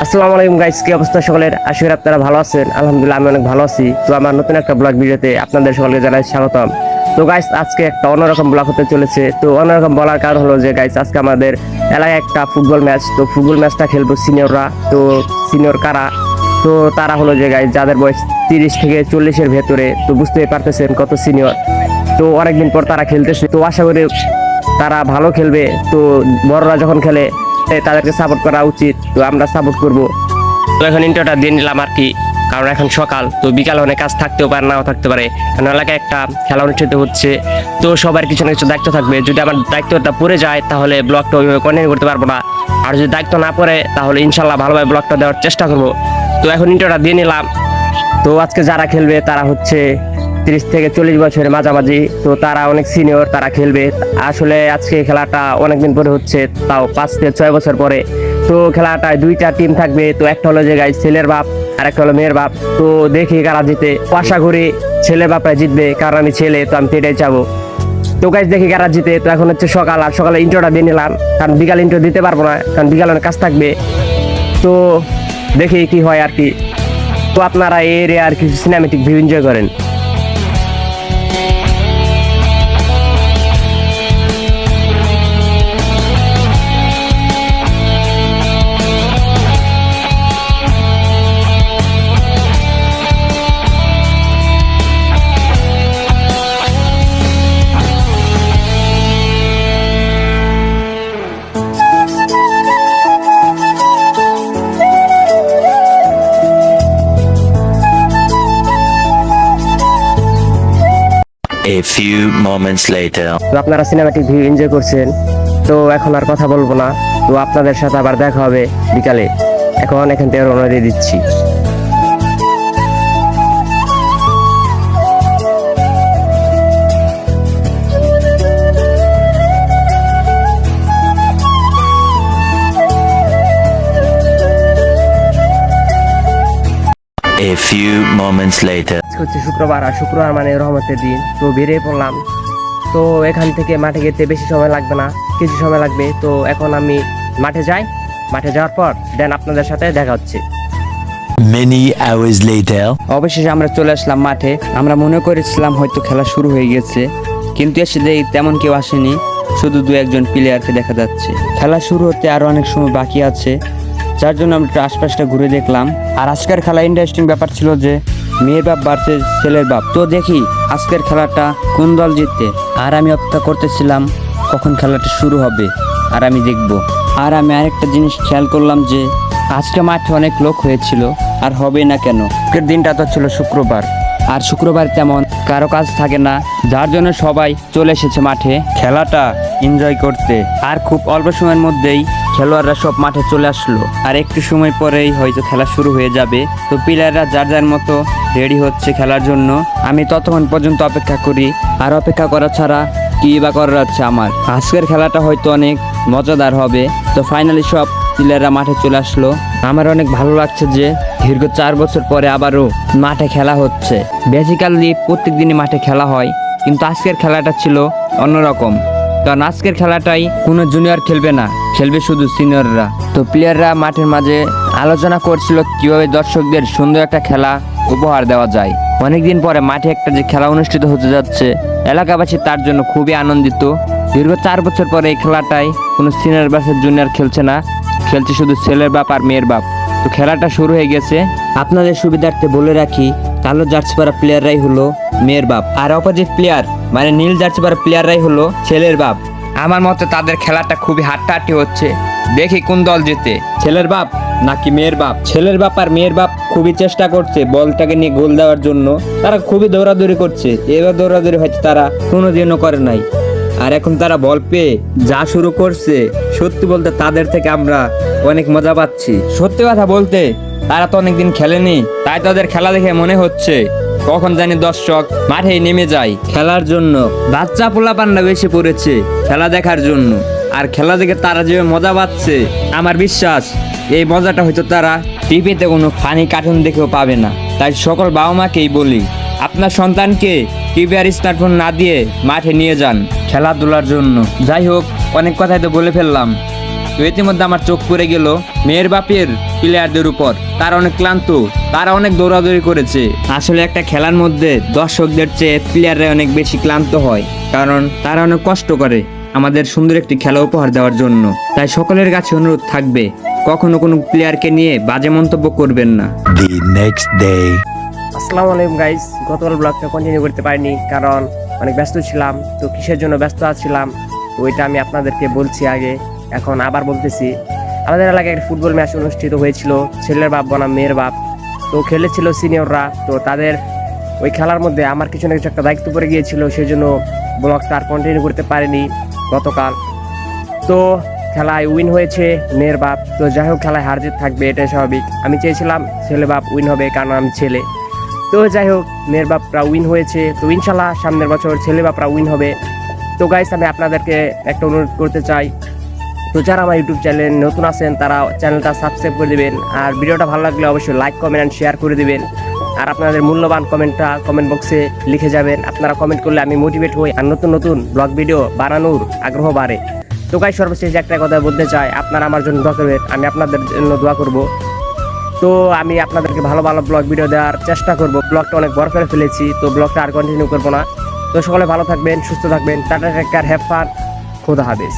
আসসালামু আলাইকুম গাইস, কি অবস্থা সকলের? আশা করি আপনারা ভালো আছেন। আলহামদুলিল্লাহ আমি অনেক ভালো আছি। তো আমার নতুন একটা ব্লগ ভিডিওতে আপনাদের সকলকে জানাই স্বাগতম। তো গাইস আজকে একটা অন্যরকম ব্লগ হতে চলেছে। তো অন্যরকম বলার কারণ হলো যে গাইস আজকে আমাদের এলাকায় একটা ফুটবল ম্যাচ। তো ফুটবল ম্যাচটা খেলবো সিনিয়ররা। তো সিনিয়র কারা? তো তারা হলো যে গাইস যাদের বয়স 30 থেকে 40-এর ভেতরে। তো বুঝতেই পারতেছেন কত সিনিয়র। তো অনেকদিন পর তারা খেলতেছে। তো আশা করি তারা ভালো খেলবে। তো বড়রা যখন খেলে তাদেরকে সাপোর্ট করা উচিত। তো আমরা সাপোর্ট করব। তো এখন ইন্টারটা দিয়ে নিলাম আর কি, কারণ এখন সকাল। তো বিকালে অনেক কাজ থাকতেও পারে, নাও থাকতে পারে, কারণ এলাকায় একটা খেলা অনুষ্ঠিত হচ্ছে। তো সবার কিছু না কিছু দায়িত্ব থাকবে। যদি আমার দায়িত্বটা পড়ে যায় তাহলে ব্লগটা ওইভাবে কন্টিনিউ করতে পারবো না। আর যদি দায়িত্ব না পড়ে তাহলে ইনশাল্লাহ ভালোভাবে ব্লগটা দেওয়ার চেষ্টা করব। তো এখন ইন্টারটা দিয়ে নিলাম। তো আজকে যারা খেলবে তারা হচ্ছে 30 থেকে 40 বছরের মাঝামাঝি। তো তারা অনেক সিনিয়র, তারা খেলবে। আসলে আজকে খেলাটা অনেকদিন পরে হচ্ছে, তাও 5 থেকে 6 বছর পরে। তো খেলাটায় দুইটা টিম থাকবে। তো একটা হলো যে গাইস ছেলের বাপ আর একটা হলো মেয়ের বাপ। তো দেখি কারা জিতে। আশা করি ছেলের বাপরা জিতবে, কারণ আমি ছেলে, তো আমি এটাই চাবো। তো গাইস দেখি কারা জিতে। তো এখন হচ্ছে সকাল, আর সকালে ইন্ট্রোটা দিয়ে নিলাম, কারণ বিকাল ইন্ট্রো দিতে পারবো না, কারণ বিকালে অনেক কাজ থাকবে। তো দেখি কি হয় আর কি। তো আপনারা এই এরিয়া আর কিছু সিনেমেটিক ভিউ এনজয় করেন। A few moments later. তো আপনারা সিনেমাটিক ভিউ এনজয় করছেন। তো এখন আর কথা বলবো না। তো আপনাদের সাথে আবার দেখা হবে বিকালে। এখন এখান থেকে রওনা দিয়ে দিচ্ছি। A few moments later. আজকে হচ্ছে শুক্রবার, আর শুক্রবার মানে রহমতের দিন। তো বেরিয়ে পড়লাম। তো এখান থেকে মাঠে যেতে বেশি সময় লাগবে না, কিছু সময় লাগবে। তো এখন আমি মাঠে যাই। মাঠে যাওয়ার পর দেন আপনাদের সাথে দেখা হচ্ছে। Many hours later. অবশেষে আমরা চলে আসলাম মাঠে। আমরা মনে করেছিলাম হয়তো খেলা শুরু হয়ে গেছে, কিন্তু এসে দেখি তেমন কেউ আসেনি, শুধু 2-1 প্লেয়ারকে দেখা যাচ্ছে। খেলা শুরু হতে আরো অনেক সময় বাকি আছে, যার জন্য আমরা একটু আশপাশটা ঘুরে দেখলাম। আর আজকের খেলা ইন্টারেস্টিং ব্যাপার ছিল যে মেয়ের বাপ ভার্সেস ছেলের বাপ। তো দেখি আজকের খেলাটা কোন দল জিততে। আর আমি অপেক্ষা করতেছিলাম কখন খেলাটা শুরু হবে, আর আমি দেখব। আর আমি আরেকটা জিনিস খেয়াল করলাম যে আজকে মাঠে অনেক লোক হয়েছিল, আর হবে না কেন। আজকের দিনটা তো ছিল শুক্রবার, আর শুক্রবার তেমন কারো কাজ থাকে না, যার জন্য সবাই চলে এসেছে মাঠে খেলাটা এনজয় করতে। আর খুব অল্প সময়ের মধ্যেই খেলোয়াড়রা সব মাঠে চলে আসলো, আর একটু সময় পরেই হয়তো খেলা শুরু হয়ে যাবে। তো প্লেয়াররা যার যার মতো রেডি হচ্ছে খেলার জন্য। আমি ততক্ষণ পর্যন্ত অপেক্ষা করি, আর অপেক্ষা করা ছাড়া কি বা করার আছে আমার। আজকের খেলাটা হয়তো অনেক মজাদার হবে। তো ফাইনালি সব প্লেয়াররা মাঠে চলে আসলো। আমার অনেক ভালো লাগছে যে দীর্ঘ 4 বছর পরে আবারও মাঠে খেলা হচ্ছে। বেসিক্যালি প্রত্যেক দিনই মাঠে খেলা হয়, কিন্তু আজকের খেলাটা ছিল অন্যরকম, কারণ আজকের খেলাটাই কোনো জুনিয়র খেলবে না, খেলবে শুধু সিনিয়ররা। তো প্লেয়াররা মাঠের মাঝে আলোচনা করছিল কিভাবে দর্শকদের সুন্দর একটা খেলা উপহার দেওয়া যায়। অনেকদিন পরে মাঠে একটা যে খেলা অনুষ্ঠিত হতে যাচ্ছে, এলাকাবাসী তার জন্য খুবই আনন্দিত। দীর্ঘ 4 বছর পরে এই খেলাটাই কোনো সিনিয়র ভার্সেস জুনিয়র খেলছে না, খেলছে শুধু ছেলের বাপ আর মেয়ের বাপ। তো খেলাটা শুরু হয়ে গেছে। আপনাদের সুবিধার্থে বলে রাখি, কালো জার্সি পরা প্লেয়াররাই হলো মেয়ের বাপ, আর অপোজিট প্লেয়ার মানে নীল জার্সি পরা প্লেয়াররাই হলো ছেলের বাপ। আমার মতে তাদের খেলাটা খুবই হাড্ডাহাড্ডি হচ্ছে। দেখি কোন দল জিতে, ছেলের বাপ নাকি মেয়ের বাপ। ছেলের বাপ আর মেয়ের বাপ খুবই চেষ্টা করছে বলটাকে নিয়ে গোল দেওয়ার জন্য। তারা খুবই দৌড়াদৌড়ি করছে, এবার দৌড়াদৌড়ি হয়তো তারা কোনোদিনও করে নাই। আর এখন তারা বল পেয়ে যা শুরু করছে, সত্যি বলতে তাদের থেকে আমরা অনেক মজা পাচ্ছি। সত্যি কথা বলতে তারা তো অনেকদিন খেলেনি, তাই তাদের খেলা দেখে মনে হচ্ছে কখন জানি দর্শক মাঠে নেমে যায় খেলার জন্য। বাচ্চা পোলাপানরা বেশি পড়েছে খেলা দেখার জন্য, আর খেলা দেখে তারা যেভাবে মজা পাচ্ছে, আমার বিশ্বাস এই মজাটা হয়তো তারা টিভিতে কোনো ফানি কার্টুন দেখেও পাবে না। তাই সকল বাবা মাকেই বলি, আপনার সন্তানকে টিভি আর স্মার্টফোন না দিয়ে মাঠে নিয়ে যান খেলাধুলার জন্য। যাই হোক, অনেক কথাই তো বলে ফেললাম। তো ইতিমধ্যে আমার চোখ পড়ে গেল মেয়ের বাপের প্লেয়ারদের উপর। তারা অনেক ক্লান্ত, তারা অনেক দৌড়াদৌড়ি করেছে। আসলে একটা খেলার মধ্যে দর্শকদের চেয়ে প্লেয়াররা অনেক বেশি ক্লান্ত হয়, কারণ তারা অনেক কষ্ট করে আমাদের সুন্দর একটি খেলা উপহার দেওয়ার জন্য। তাই সকলের কাছে অনুরোধ থাকবে, কখনো কোনো প্লেয়ারকে নিয়ে বাজে মন্তব্য করবেন না। The next day. আসসালামু আলাইকুম গাইস, গতকাল ব্লগটা কন্টিনিউ করতে পারিনি কারণ অনেক ব্যস্ত ছিলাম। তো কিসের জন্য ব্যস্ত ছিলাম তো ওইটা আমি আপনাদেরকে বলছি আগে, এখন আবার বলতেছি। আমাদের এলাকায় একটা ফুটবল ম্যাচ অনুষ্ঠিত হয়েছিল, ছেলের বাপ বনাম মেয়ের বাপ। তো খেলেছিল সিনিয়ররা। তো তাদের ওই খেলার মধ্যে আমার কিছু না কিছু একটা দায়িত্ব পড়ে গিয়েছিল, সেই জন্য ব্লগটা আর কন্টিনিউ করতে পারিনি গতকাল। তো খেলায় উইন হয়েছে মেয়ের বাপ। তো যাই হোক, খেলায় হার জিত থাকবে, এটাই স্বাভাবিক। আমি চেয়েছিলাম ছেলে বাপ উইন হবে, কারণ আমি ছেলে। তো যাই হোক, মেয়ের বাপরা উইন হয়েছে। তো ইনশাল্লাহ সামনের বছর ছেলে বাপরা উইন হবে। তো গাইস, আমি আপনাদেরকে একটা অনুরোধ করতে চাই, তো যারা আমার ইউটিউব চ্যানেল নতুন আছেন তারা চ্যানেলটা সাবস্ক্রাইব করে দেবেন, আর ভিডিওটা ভালো লাগলে অবশ্যই লাইক, কমেন্ট অ্যান্ড শেয়ার করে দেবেন। আর আপনাদের মূল্যবান কমেন্টটা কমেন্ট বক্সে লিখে যাবেন। আপনারা কমেন্ট করলে আমি মোটিভেট হই আর নতুন নতুন ব্লগ ভিডিও বানানোর আগ্রহ বাড়ে। তো গাইস, সর্বশেষ একটা কথা বলতে চাই, আপনারা আমার জন্য দোয়া করবেন, আমি আপনাদের জন্য দোয়া করব। তো আমি আপনাদেরকে ভালো ভালো ব্লগ ভিডিও দেওয়ার চেষ্টা করব। ব্লগটা অনেক বড় করে ফেলেছি, তো ব্লগটা আর কন্টিনিউ করবো না। তো সকলে ভালো থাকবেন, সুস্থ থাকবেন। Tata, take care, have fun, খোদা হাফেজ।